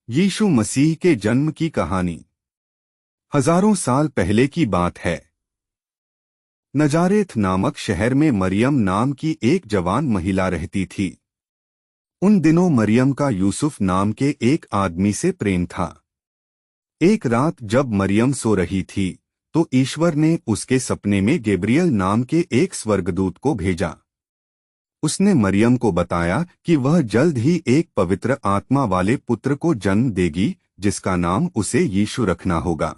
यीशु मसीह के जन्म की कहानी हजारों साल पहले की बात है। नजारेथ नामक शहर में मरियम नाम की एक जवान महिला रहती थी। उन दिनों मरियम का यूसुफ नाम के एक आदमी से प्रेम था। एक रात जब मरियम सो रही थी तो ईश्वर ने उसके सपने में गैब्रियल नाम के एक स्वर्गदूत को भेजा। उसने मरियम को बताया कि वह जल्द ही एक पवित्र आत्मा वाले पुत्र को जन्म देगी, जिसका नाम उसे यीशु रखना होगा।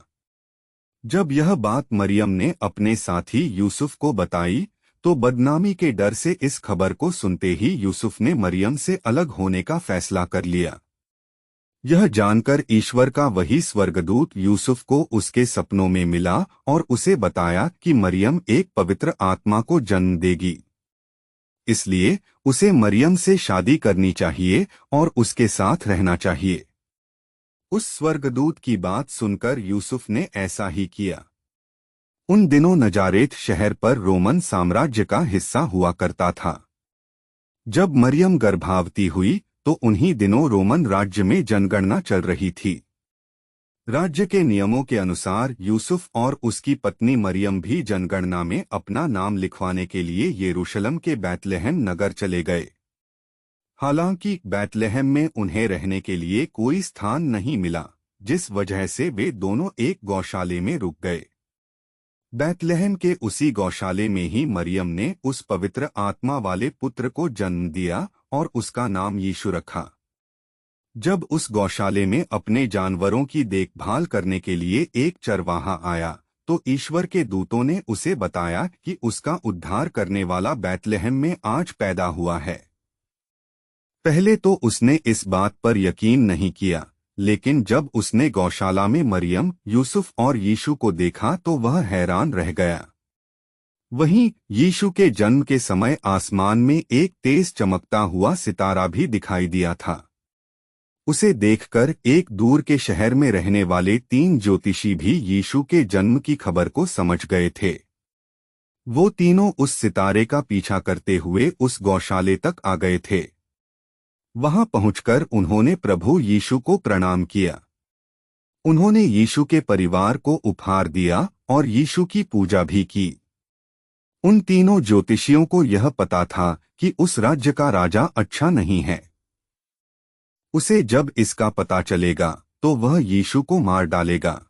जब यह बात मरियम ने अपने साथी यूसुफ को बताई तो बदनामी के डर से इस खबर को सुनते ही यूसुफ ने मरियम से अलग होने का फैसला कर लिया। यह जानकर ईश्वर का वही स्वर्गदूत यूसुफ को उसके सपनों में मिला और उसे बताया कि मरियम एक पवित्र आत्मा को जन्म देगी, इसलिए उसे मरियम से शादी करनी चाहिए और उसके साथ रहना चाहिए। उस स्वर्गदूत की बात सुनकर यूसुफ ने ऐसा ही किया। उन दिनों नजारेत शहर पर रोमन साम्राज्य का हिस्सा हुआ करता था। जब मरियम गर्भावती हुई तो उन्हीं दिनों रोमन राज्य में जनगणना चल रही थी। राज्य के नियमों के अनुसार यूसुफ और उसकी पत्नी मरियम भी जनगणना में अपना नाम लिखवाने के लिए यरूशलेम के बैतलहम नगर चले गए। हालांकि बैतलहम में उन्हें रहने के लिए कोई स्थान नहीं मिला, जिस वजह से वे दोनों एक गौशाले में रुक गए। बैतलहम के उसी गौशाले में ही मरियम ने उस पवित्र आत्मा वाले पुत्र को जन्म दिया और उसका नाम यीशु रखा। जब उस गौशाले में अपने जानवरों की देखभाल करने के लिए एक चरवाहा आया तो ईश्वर के दूतों ने उसे बताया कि उसका उद्धार करने वाला बैतलहम में आज पैदा हुआ है। पहले तो उसने इस बात पर यकीन नहीं किया, लेकिन जब उसने गौशाला में मरियम, यूसुफ और यीशु को देखा तो वह हैरान रह गया। वहीं यीशु के जन्म के समय आसमान में एक तेज चमकता हुआ सितारा भी दिखाई दिया था। उसे देखकर एक दूर के शहर में रहने वाले 3 ज्योतिषी भी यीशु के जन्म की खबर को समझ गए थे। वो तीनों उस सितारे का पीछा करते हुए उस गौशाले तक आ गए थे। वहां पहुंचकर उन्होंने प्रभु यीशु को प्रणाम किया। उन्होंने यीशु के परिवार को उपहार दिया और यीशु की पूजा भी की। उन तीनों ज्योतिषियों को यह पता था कि उस राज्य का राजा अच्छा नहीं है। उसे जब इसका पता चलेगा तो वह यीशु को मार डालेगा।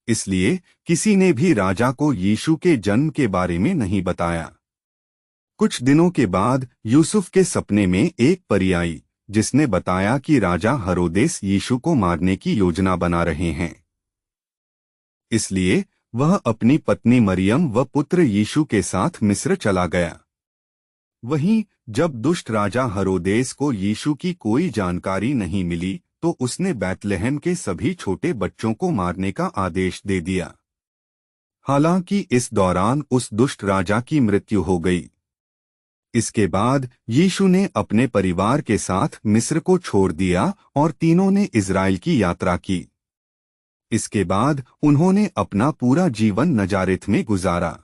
इसलिए किसी ने भी राजा को यीशु के जन्म के बारे में नहीं बताया। कुछ दिनों के बाद यूसुफ के सपने में एक परी आई, जिसने बताया कि राजा हेरोदेस यीशु को मारने की योजना बना रहे हैं। इसलिए वह अपनी पत्नी मरियम व पुत्र यीशु के साथ मिस्र चला गया। वहीं जब दुष्ट राजा हेरोदेस को यीशु की कोई जानकारी नहीं मिली तो उसने बैतलहम के सभी छोटे बच्चों को मारने का आदेश दे दिया। हालांकि इस दौरान उस दुष्ट राजा की मृत्यु हो गई। इसके बाद यीशु ने अपने परिवार के साथ मिस्र को छोड़ दिया और तीनों ने इज़राइल की यात्रा की। इसके बाद उन्होंने अपना पूरा जीवन नजारेत में गुजारा।